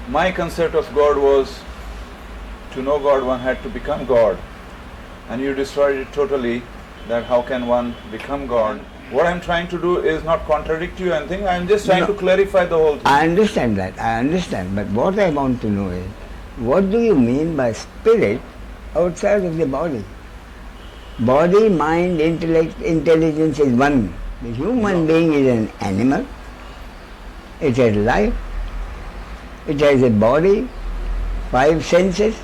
my concept of God was to know God one had to become God, and you destroyed it totally, that how can one become God. What I'm trying to do is not contradict you or anything, I'm just trying to clarify the whole thing. I understand that, I understand, but what I want to know is, what do you mean by spirit outside of the body? Body, mind, intellect, intelligence is one. The human being is an animal, it has life, it has a body, 5 senses,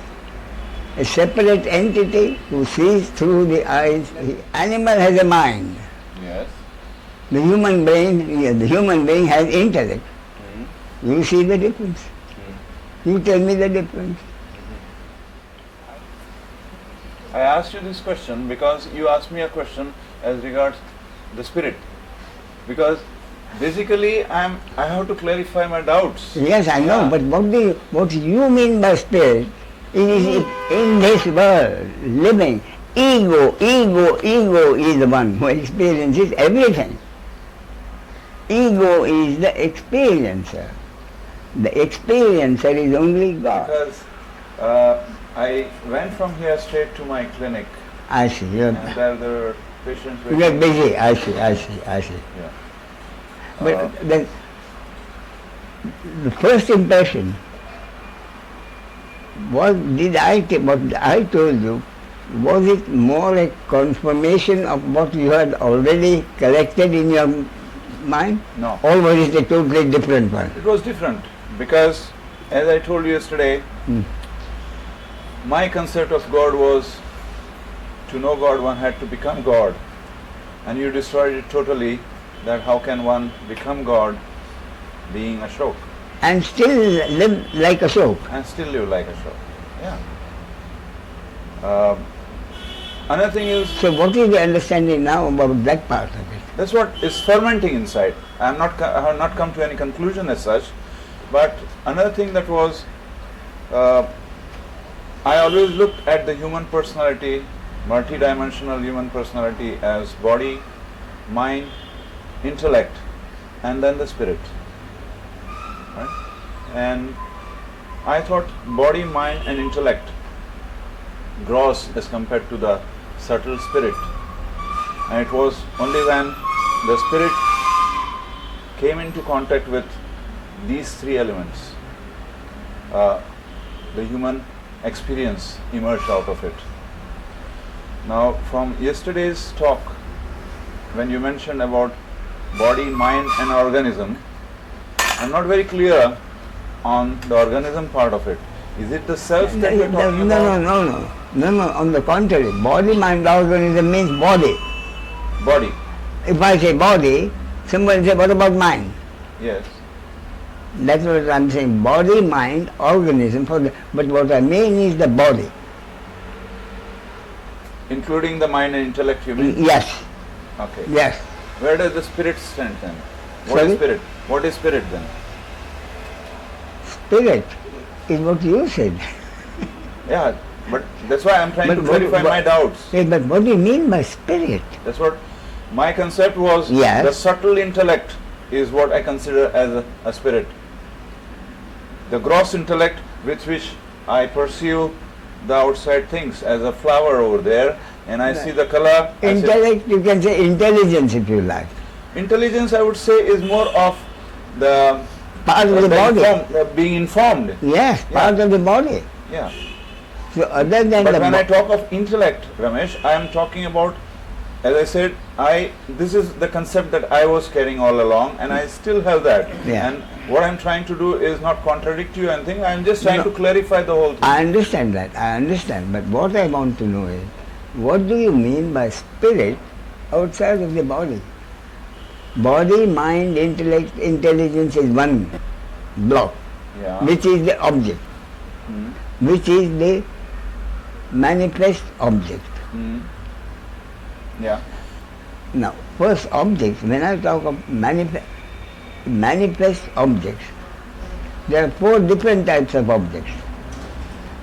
a separate entity who sees through the eyes. The animal has a mind. Yes. The human being has intellect. You see the difference. You tell me the difference. I asked you this question because you asked me a question as regards the spirit. Because basically I have to clarify my doubts. Yes, I know, but what you mean by spirit is in this world, living. Ego is the one who experiences everything. Ego is the experiencer. The experiencer is only God. Because I went from here straight to my clinic. I see. And there were patients waiting. You are busy. I see. Yeah. But then, the first impression, what I told you, was it more a confirmation of what you had already collected in your mind? No. Or was it a totally different one? It was different because, as I told you yesterday, my concept of God was to know God one had to become God, and you destroyed it totally, that how can one become God being Ashok. And still live like Ashok. And still live like Ashok. Yeah. Another thing is... So what is the understanding now about that part of it? That's what is fermenting inside. I have not come to any conclusion as such, but another thing that was, I always looked at the human personality, multi-dimensional human personality, as body, mind, intellect, and then the spirit. Right? And I thought body, mind, and intellect gross as compared to the subtle spirit. And it was only when the spirit came into contact with these 3 elements, the human experience emerged out of it. Now, from yesterday's talk, when you mentioned about body, mind, and organism, I'm not very clear on the organism part of it. Is it the self that we're talking about? No, on the contrary. Body, mind, organism means body. Body. If I say body, someone say, what about mind? Yes. That's what I'm saying. Body, mind, organism. But what I mean is the body. Including the mind and intellect, you mean? Yes. Okay. Yes. Where does the spirit stand then? What Sorry? is spirit? What is spirit then? Spirit is what you said. Yeah, but that's why I'm trying to clarify my doubts. Yes, but what do you mean by spirit? That's what my concept was. Yes. The subtle intellect is what I consider as a spirit. The gross intellect with which I perceive the outside things, as a flower over there, and I see the color. Intellect, you can say intelligence if you like. Intelligence, I would say, is more of the part of the body. Being informed. Yes, part of the body. Yeah. So other than but when I talk of intellect, Ramesh, I am talking about, as I said, this is the concept that I was carrying all along, and I still have that. Yeah. And what I'm trying to do is not contradict you or anything. I'm just trying to clarify the whole thing. I understand that. I understand. But what I want to know is, what do you mean by spirit outside of the body? Body, mind, intellect, intelligence is one block, which is the object, which is the manifest object. Yeah. Now, first objects, when I talk of manifest objects, there are 4 different types of objects.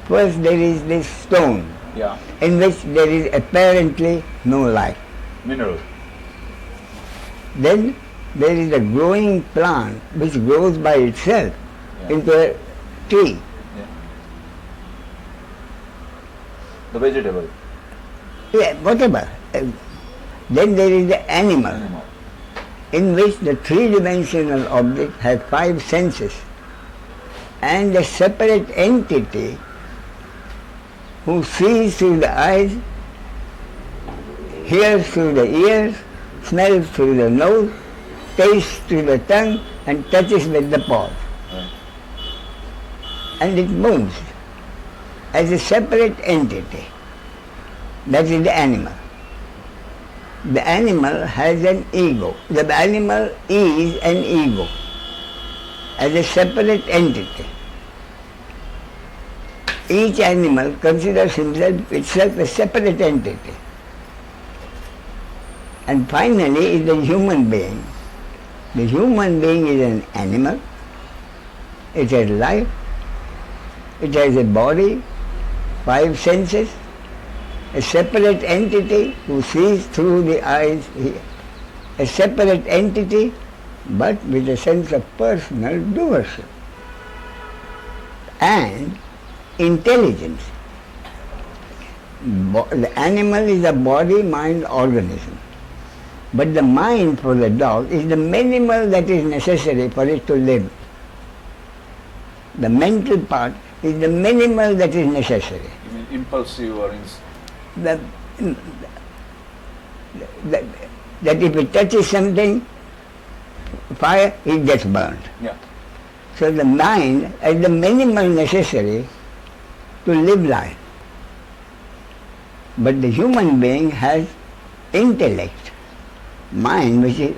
First, there is this stone, in which there is apparently no life. Mineral. Then there is a growing plant which grows by itself into a tree. Yeah. The vegetable. Yeah, whatever. Then there is the animal, in which the three-dimensional object has five senses, and a separate entity who sees through the eyes, hears through the ears, smells through the nose, tastes through the tongue, and touches with the paws. Right. And it moves as a separate entity. That is the animal. The animal has an ego. The animal is an ego as a separate entity. Each animal considers itself a separate entity. And finally is the human being. The human being is an animal. It has life. It has a body, five senses, a separate entity who sees through the eyes, a separate entity but with a sense of personal doership. And intelligence. The animal is a body, mind, organism. But the mind for the dog is the minimal that is necessary for it to live. The mental part is the minimal that is necessary. You mean impulsive or That if it touches something, fire, it gets burned. Yeah. So the mind is the minimal necessary to live life. But the human being has intellect, mind, which is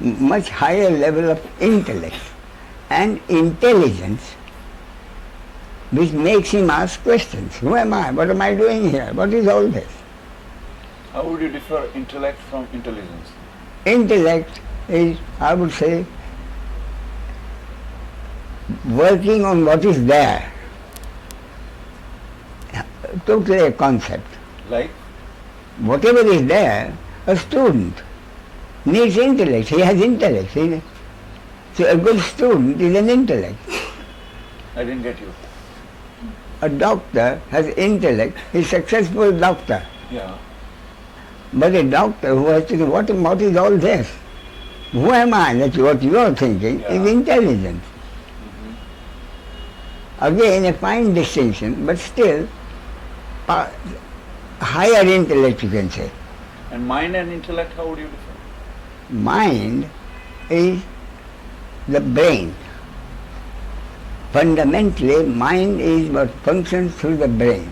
much higher level of intellect, and intelligence, which makes him ask questions. Who am I? What am I doing here? What is all this? How would you differ intellect from intelligence? Intellect is, I would say, working on what is there. Totally a concept. Like? Whatever is there, a student needs intellect. He has intellect. So a good student is an intellect. I didn't get you. A doctor has intellect. He's a successful doctor. Yeah. But a doctor who has to do, what is all this? Who am I? That's what you are thinking, is intelligence. Again, a fine distinction, but still higher intellect, you can say. And mind and intellect, how would you differ? Mind is the brain. Fundamentally, mind is what functions through the brain.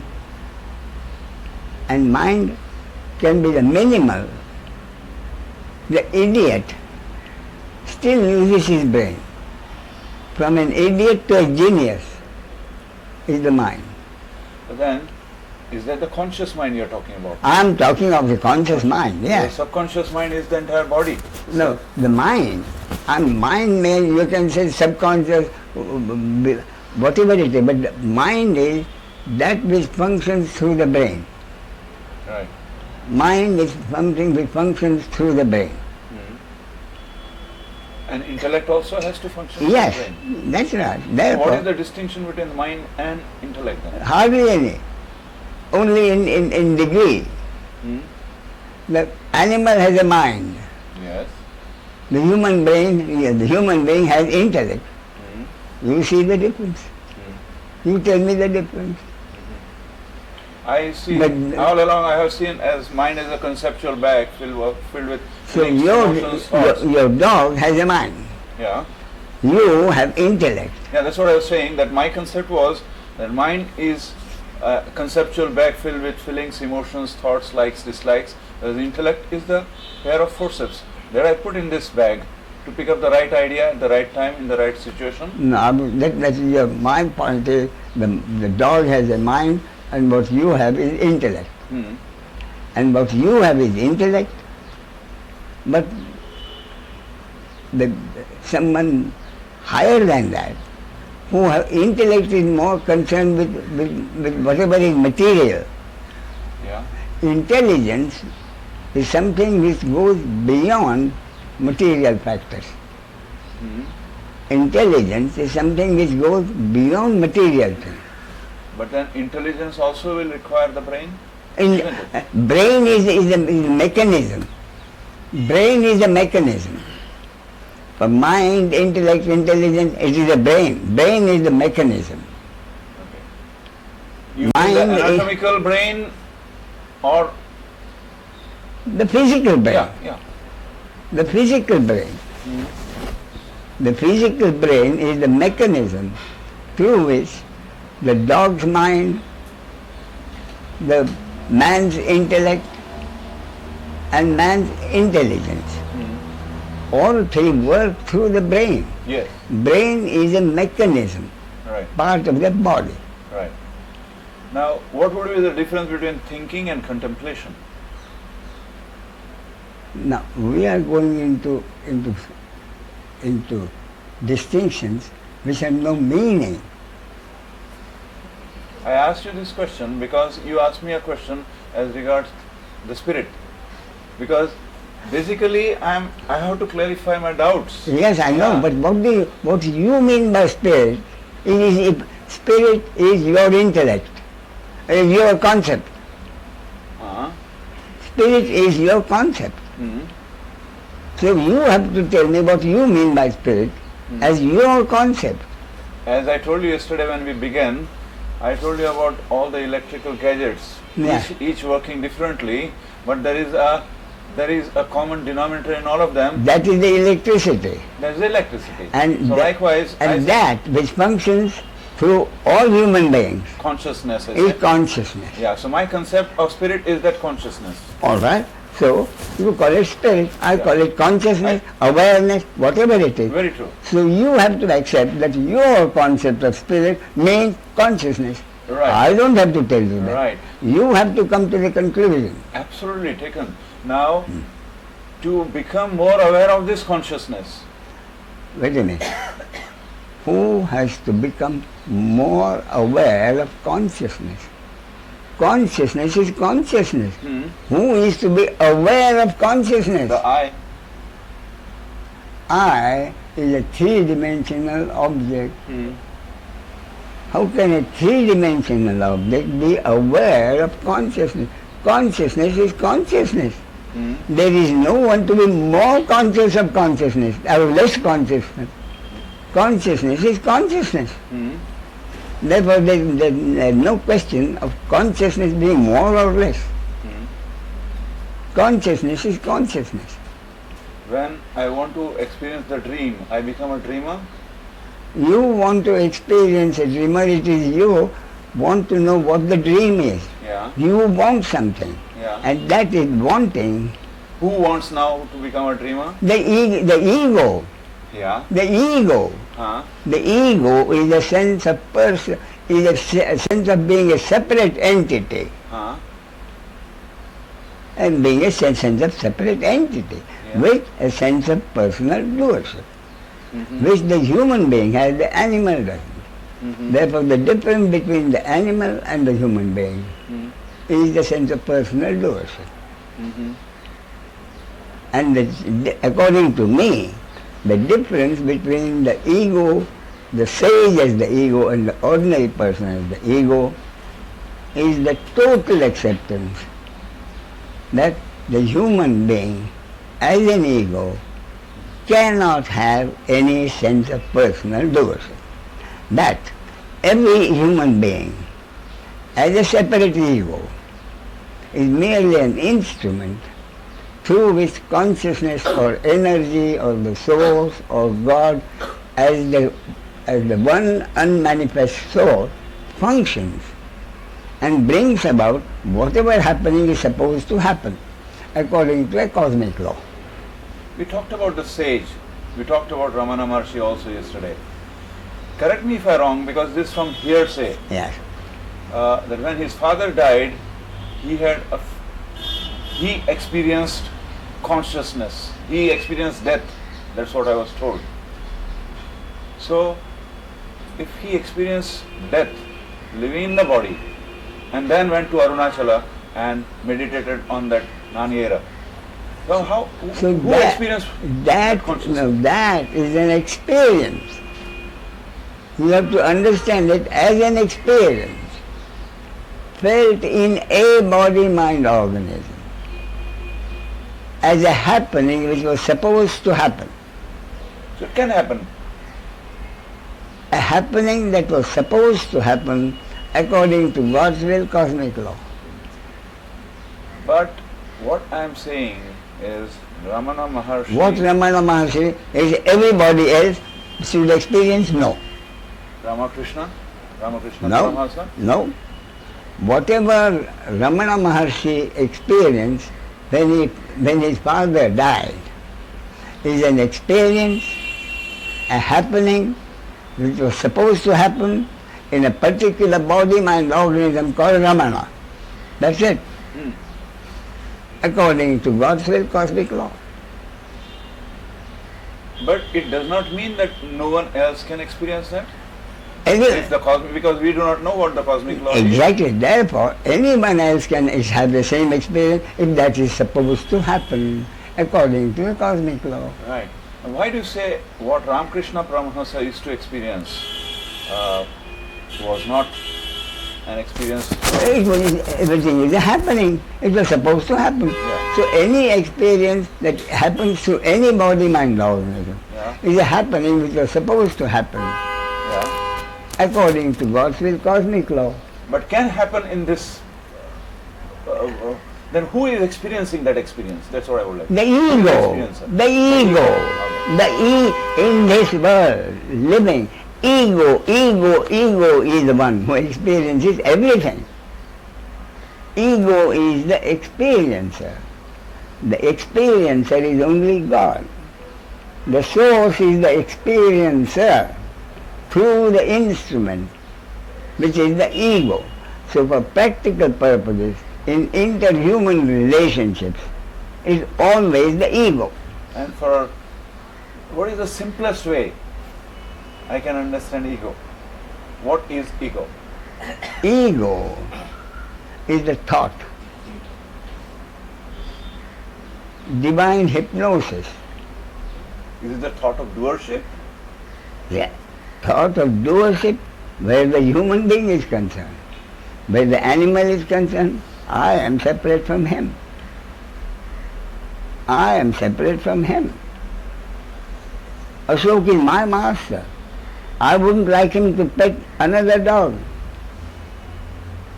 And mind can be the minimal. The idiot still uses his brain. From an idiot to a genius is the mind. But then, is that the conscious mind you're talking about? I am talking of the conscious mind, yes. The subconscious mind is the entire body. No, the mind. And mind may, you can say subconscious, whatever it is, but the mind is that which functions through the brain. Right. Mind is something which functions through the brain. And intellect also has to function Yes, through the brain. that's right. What is Therefore, the distinction between mind and intellect then? hardly any. Only in degree. The animal has a mind. Yes. The human being has intellect. You see the difference. You tell me the difference. I see. But All along I have seen as mind as a conceptual bag filled with So feelings, emotions, thoughts. your dog has a mind. Yeah. You have intellect. Yeah, that's what I was saying, that my concept was that mind is a conceptual bag filled with feelings, emotions, thoughts, likes, dislikes, whereas intellect is the pair of forceps that I put in this bag to pick up the right idea at the right time in the right situation. No, that's my point is the dog has a mind and what you have is intellect. And what you have is intellect, but someone higher than that, who have intellect is more concerned with whatever is material. Yeah. Intelligence is something which goes beyond material factors. intelligence is something which goes beyond material things. But then intelligence also will require the brain? Brain is a mechanism. Brain is a mechanism. For mind, intellect, intelligence, it is a brain. Brain is the mechanism. You mean Mind the anatomical brain or the physical brain. yeah. The physical brain. The physical brain is the mechanism through which the dog's mind, the man's intellect and man's intelligence, all three work through the brain. Yes. Brain is a mechanism, Right. part of the body. Right. Now, what would be the difference between thinking and contemplation? Now we are going into distinctions which have no meaning. I asked you this question because you asked me a question as regards the spirit. Because basically I have to clarify my doubts. Yes, I know, Yeah. but what you mean by spirit spirit is your intellect, is your concept. Spirit is your concept. So you have to tell me what you mean by spirit as your concept. As I told you yesterday when we began, I told you about all the electrical gadgets, Yeah. each working differently, but there is a common denominator in all of them. That is the electricity. There is electricity. And so likewise, that which functions through all human beings consciousness is consciousness. Yeah. So my concept of spirit is that consciousness. All right. So you call it spirit, I Yeah. call it consciousness, awareness, whatever it is. Very true. So you have to accept that your concept of spirit means consciousness. Right. I don't have to tell you that. Right. You have to come to the conclusion. Absolutely taken. Now, to become more aware of this consciousness, Wait a minute. Who has to become more aware of consciousness? Consciousness is consciousness. Who is to be aware of consciousness? the I. I is a three-dimensional object. How can a three-dimensional object be aware of consciousness? Consciousness is consciousness. There is no one to be more conscious of consciousness or less consciousness. Consciousness is consciousness. Therefore, there is no question of consciousness being more or less. Consciousness is consciousness. When I want to experience the dream, I become a dreamer. You want to experience a dreamer, it is you want to know what the dream is. Yeah. You want something. Yeah. And that is wanting. Who wants now to become a dreamer? The ego. Yeah. The ego. The ego is a sense of person, is a sense of being a separate entity. And being a sense of separate entity with a sense of personal doership, which the human being has, the animal doesn't. Therefore, the difference between the animal and the human being is the sense of personal doership. And according to me, the difference between the ego, the sage as the ego, and the ordinary person as the ego is the total acceptance that the human being as an ego cannot have any sense of personal doership. That every human being as a separate ego is merely an instrument through which consciousness or energy or the source or God as the one unmanifest source functions and brings about whatever happening is supposed to happen according to a cosmic law. We talked about the sage. We talked about Ramana Maharshi also yesterday. Correct me if I'm wrong, because this is from hearsay. Yes. That when his father died, he experienced consciousness. He experienced death. That's what I was told. So, if he experienced death, living in the body, and then went to Arunachala and meditated on that Naniera, So how? So Who that, experienced that, consciousness? no, that is an experience. You have to understand it as an experience felt in a body-mind organism, as a happening which was supposed to happen. So it can happen. A happening that was supposed to happen according to God's will, cosmic law. But what I am saying is Ramana Maharshi. What Ramana Maharshi is everybody else should experience? No. Ramakrishna? Ramakrishna No. Paramahasa? No. Whatever Ramana Maharshi experienced when his father died is an experience, a happening which was supposed to happen in a particular body-mind organism called Ramana. That's it. According to God's will, cosmic law. But it does not mean that no one else can experience that? Any- If the cosmic, because we do not know what the cosmic law is. Exactly. Therefore, anyone else can have the same experience if that is supposed to happen according to the cosmic law. Right. And why do you say what Ramakrishna Paramahasa used to experience was not an experience? Everything is a happening. It was supposed to happen. Yeah. So any experience that happens to any body-mind organism Yeah. is a happening which was supposed to happen Yeah. according to God's will, cosmic law. But can happen in this. Then who is experiencing that experience? That's what I would like. The Who is ego, experiencing? the ego, in this world, living, ego is the one who experiences everything. Ego is the experiencer. The experiencer is only God. The source is the experiencer through the instrument, which is the ego. So for practical purposes, in interhuman relationships, is always the ego. And for what is the simplest way I can understand ego? What is ego? Ego is the thought. Divine hypnosis. Is it the thought of doership? Yeah. Thought of doership where the human being is concerned. Where the animal is concerned, I am separate from him. I am separate from him. Ashok is my master. I wouldn't like him to pet another dog.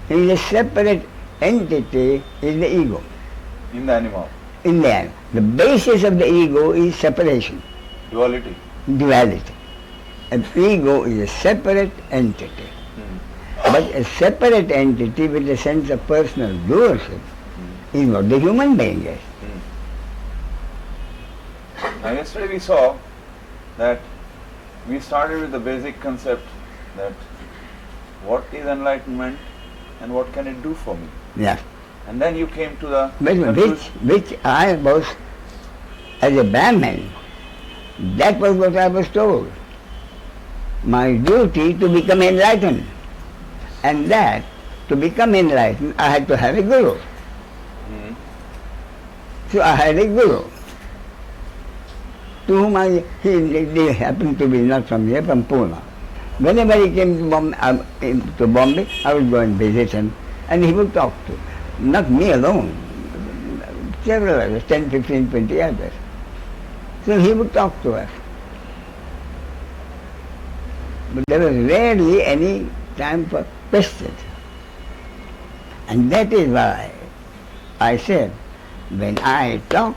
He is a separate entity, is the ego. In the animal. In the end, the basis of the ego is separation, Duality. duality. An ego is a separate entity. But a separate entity with a sense of personal doership is what the human being is. Now yesterday we saw that we started with the basic concept that what is enlightenment and what can it do for me? Yeah. And then you came to the Which I was, as a Brahmin, that was what I was told. My duty to become enlightened. And that, to become enlightened, I had to have a guru. So I had a guru, to whom he happened to be not from here, from Pune. Whenever he came to Bombay, I would go and visit him, and he would talk to, not me alone, several others, 10, 15, 20 others. So he would talk to us. But there was rarely any time for questions. And that is why I said, when I talk,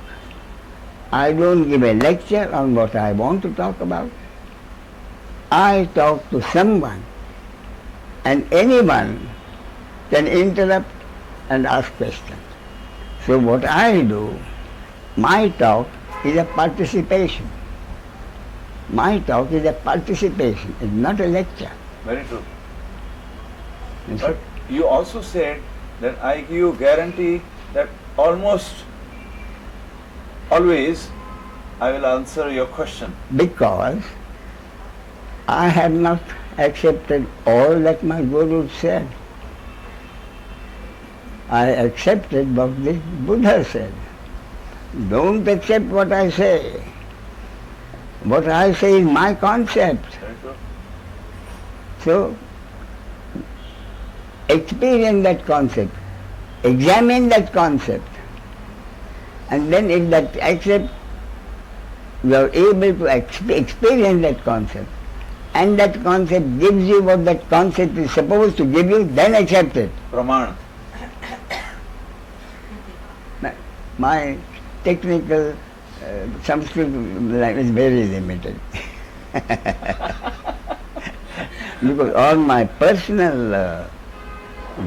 I don't give a lecture on what I want to talk about. I talk to someone, and anyone can interrupt and ask questions. So what I do, my talk is a participation. My talk is a participation, it's not a lecture. Very true. You see? But you also said that I give you guarantee that almost always I will answer your question. Because I have not accepted all that my Guru said. I accepted what the Buddha said. Don't accept what I say. What I say is my concept. Very true. So, experience that concept, examine that concept, and then if that accept, you are able to experience that concept, and that concept gives you what that concept is supposed to give you, then accept it. Praman. My technical Sanskrit language is very limited. Because all my personal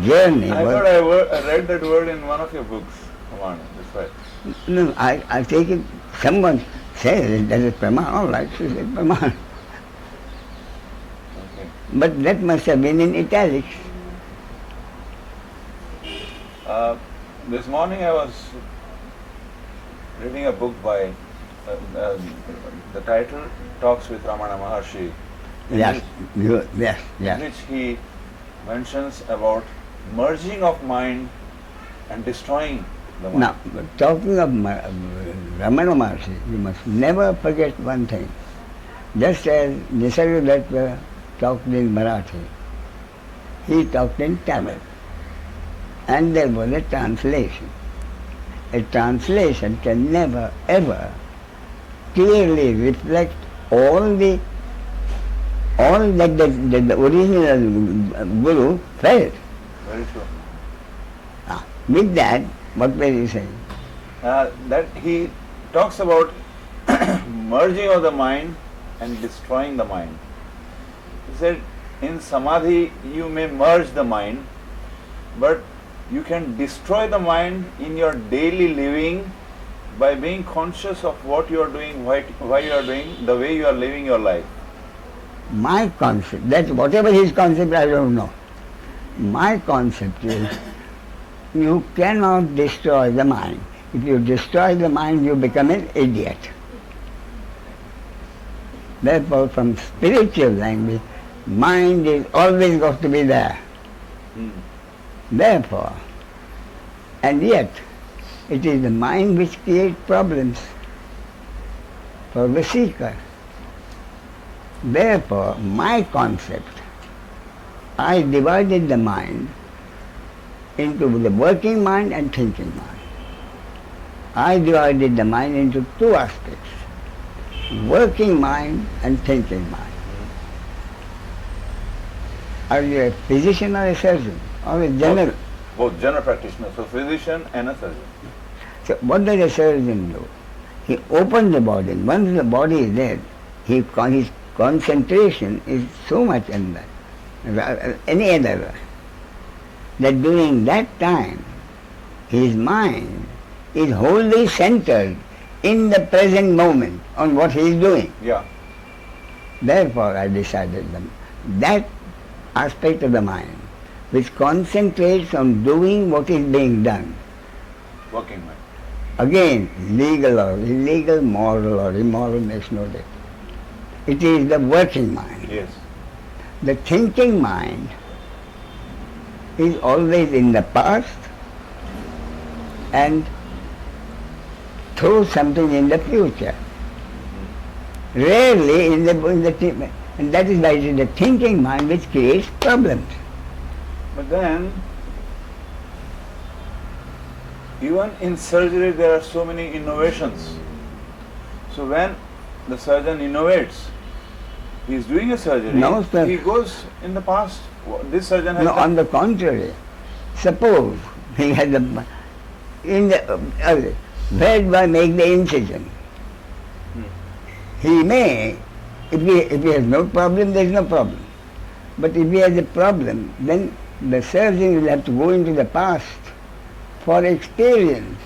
journey I was... thought I read that word in one of your books, Praman. That's right. No, I take it, someone says that is Praman, all right, she said Praman. Okay. But that must have been in italics. This morning I was reading a book by, the title Talks with Ramana Maharshi, Yes, in yes. which he mentions about merging of mind and destroying the mind. Now, talking of Ramana Maharshi, you must never forget one thing. Just as Nisargadatta talked in Marathi, he talked in Tamil. And there was a translation. A translation can never ever clearly reflect all that the original Guru felt. Very true. With that, what were you saying? That he talks about merging of the mind and destroying the mind. He said, in Samadhi you may merge the mind, but you can destroy the mind in your daily living by being conscious of what you are doing, why you are doing, the way you are living your life. My concept, that whatever his concept, I don't know. My concept is, you cannot destroy the mind. If you destroy the mind, you become an idiot. Therefore, from spiritual language, mind is always got to be there. Therefore, and yet, it is the mind which creates problems for the seeker. Therefore, my concept, I divided the mind into the working mind and thinking mind. I divided the mind into two aspects, working mind and thinking mind. Are you a physician or a surgeon or a general? Both general practitioners, so physician and a surgeon. So what does a surgeon do? He opens the body. Once the body is dead, his concentration is so much in that, any other, that during that time, his mind is wholly centered in the present moment on what he is doing. Yeah. Therefore, I decided that aspect of the mind which concentrates on doing what is being done. Working mind. Again, legal or illegal, moral or immoral makes no difference. It is the working mind. Yes. The thinking mind is always in the past and throws something in the future. Rarely in the and that is why it is the thinking mind which creates problems. But then, even in surgery there are so many innovations. So when the surgeon innovates, he is doing a surgery, No, sir. he goes in the past. This surgeon has No, done. on the contrary, suppose he has where do I make the incision? He may, if he has no problem, there is no problem. But if he has a problem, then the surgeon will have to go into the past for experience.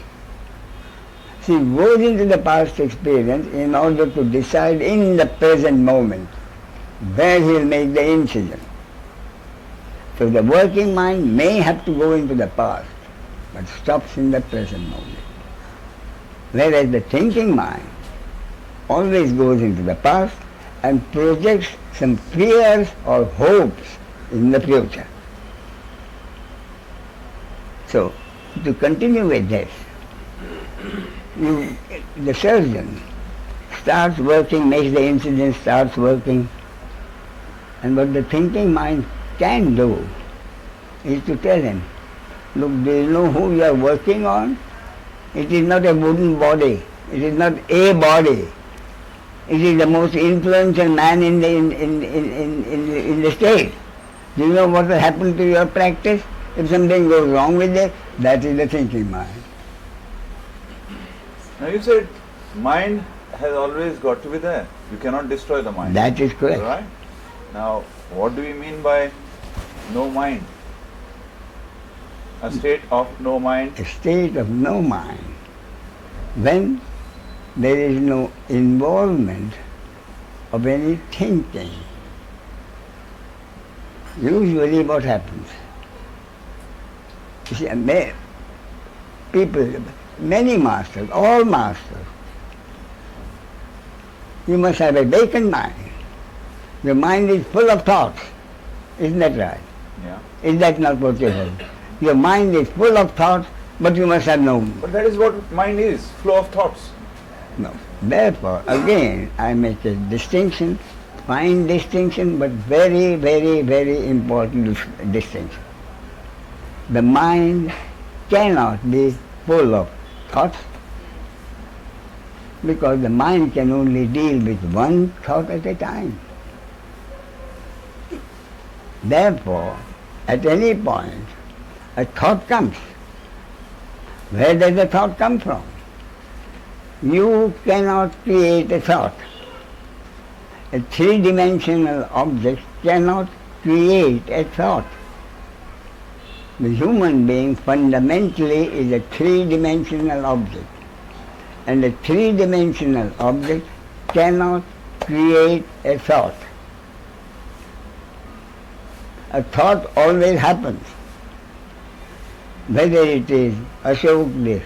He goes into the past experience in order to decide in the present moment where he will make the incision. So the working mind may have to go into the past, but stops in the present moment. Whereas the thinking mind always goes into the past and projects some fears or hopes in the future. So, to continue with this, The surgeon starts working, makes the incident, starts working, and what the thinking mind can do is to tell him, look, do you know who you are working on? It is not a wooden body. It is not a body. It is the most influential man in the state. Do you know what will happen to your practice if something goes wrong with it? That is the thinking mind. Now you said mind has always got to be there. You cannot destroy the mind. That is correct. Right? Now, what do we mean by no mind? A state of no mind? A state of no mind. When there is no involvement of any thinking. Usually what happens? You see, people, many masters, all masters, you must have a vacant mind. Your mind is full of thoughts. Isn't that right? Yeah. Is that not what you heard? Your mind is full of thoughts, but you must have no. But that is what mind is, flow of thoughts. No. Therefore, again, I make a distinction, fine distinction, but very, very, very important distinction. The mind cannot be full of thoughts because the mind can only deal with one thought at a time. Therefore, at any point, a thought comes. Where does the thought come from? You cannot create a thought. A three-dimensional object cannot create a thought. The human being fundamentally is a three-dimensional object. And a three-dimensional object cannot create a thought. A thought always happens. Whether it is Ashok, the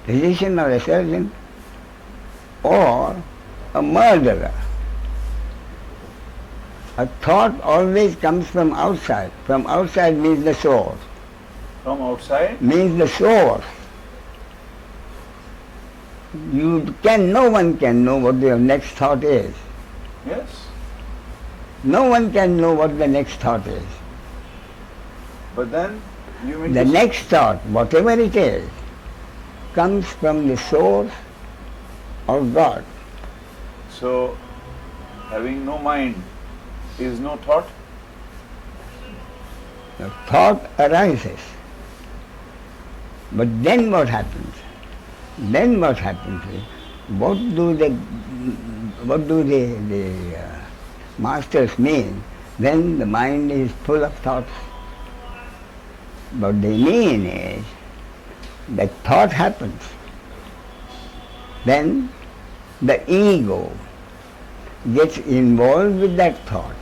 physician or a surgeon, or a murderer. A thought always comes from outside. From outside means the source. From outside? Means the source. No one can know what your next thought is. Yes. No one can know what the next thought is. But then you mean the next thought, whatever it is, comes from the source of God. So, having no mind is no thought? The thought arises. But then what happens? Then what happens is, what do the masters mean when the mind is full of thoughts? What they mean is that thought happens. Then the ego gets involved with that thought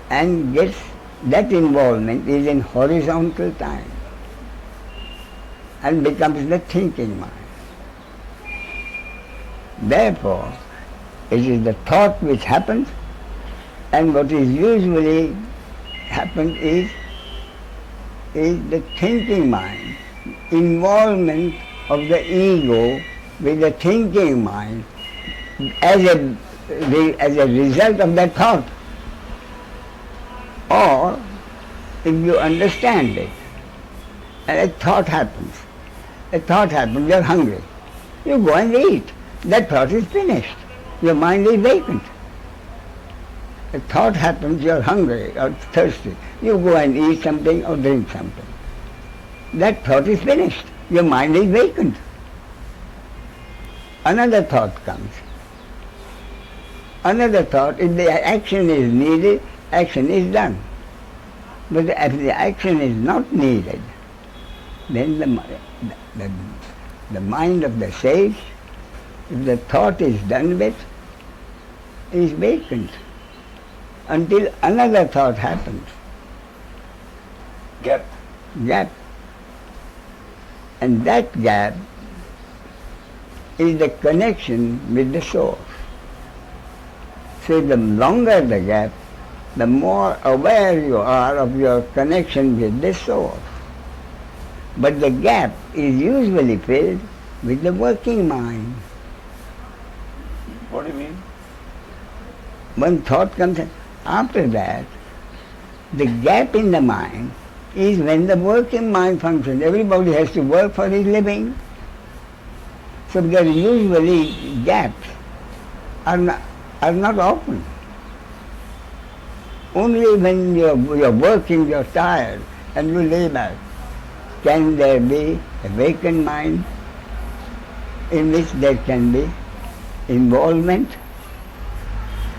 and that involvement is in horizontal time and becomes the thinking mind. Therefore, it is the thought which happens, and what is usually happens is the thinking mind, involvement of the ego with the thinking mind as a result of that thought. Or, if you understand it, and a thought happens, you're hungry, you go and eat. That thought is finished. Your mind is vacant. A thought happens, you're hungry or thirsty, you go and eat something or drink something. That thought is finished. Your mind is vacant. Another thought comes. Another thought, if the action is needed, action is done. But if the action is not needed, then the mind of the sage, if the thought is done with, is vacant until another thought happens. Gap. And that gap is the connection with the source. So the longer the gap, the more aware you are of your connection with the source. But the gap is usually filled with the working mind. What do you mean? One thought comes in. After that, the gap in the mind is when the working mind functions. Everybody has to work for his living. So there usually gaps are not open. Only when you're working, you're tired, and you lay back, can there be a vacant mind in which there can be involvement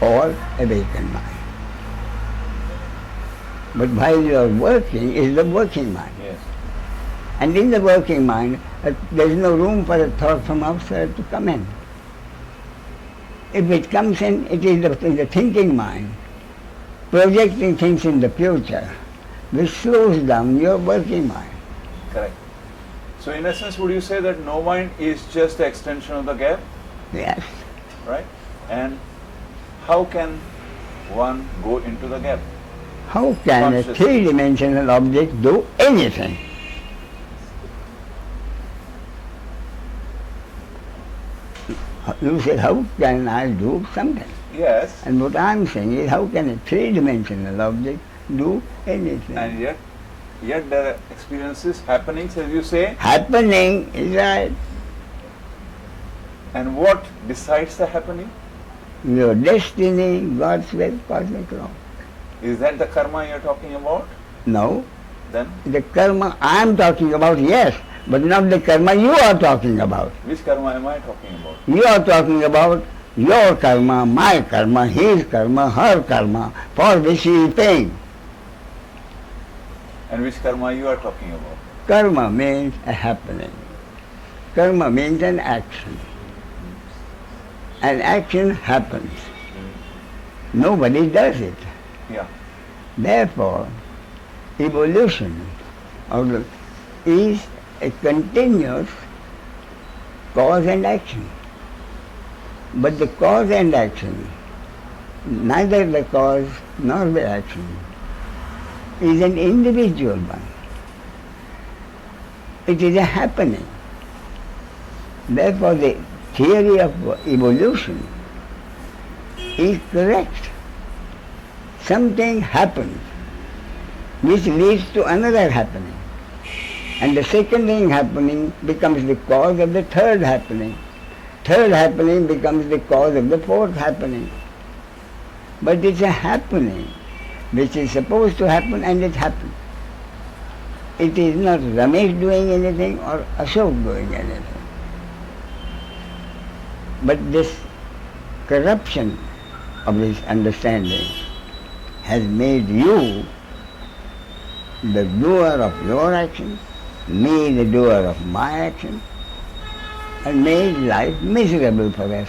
or a vacant mind. But while you're working is the working mind. Yes. And in the working mind, there is no room for a thought from outside to come in. If it comes in, it is the thinking mind, projecting things in the future, which slows down your working mind. Correct. So in essence, would you say that no mind is just the extension of the gap? Yes. Right? And how can one go into the gap? How can a Consciously. three-dimensional object do anything? You say, how can I do something? Yes. And what I'm saying is, how can a three-dimensional object do anything? And yet there are experiences, happenings, as you say. Happening is right. And what decides the happening? Your destiny, God's will, cosmic law. Is that the karma you're talking about? No, Then the karma I'm talking about, yes, but not the karma you are talking about. which karma am I talking about? You are talking about your karma, my karma, his karma, her karma, for which he is paying. And which karma you are talking about? Karma means a happening. Karma means an action. An action happens. Nobody does it. Yeah. Therefore, evolution is a continuous cause and action. But the cause and action, neither the cause nor the action, is an individual one. It is a happening. Therefore, the theory of evolution is correct. Something happens which leads to another happening. And the second thing happening becomes the cause of the third happening. Third happening becomes the cause of the fourth happening. But it's a happening which is supposed to happen, and it happens. It is not Ramesh doing anything or Ashok doing anything. But this corruption of this understanding has made you the doer of your actions, me the doer of my actions, and made life miserable for us.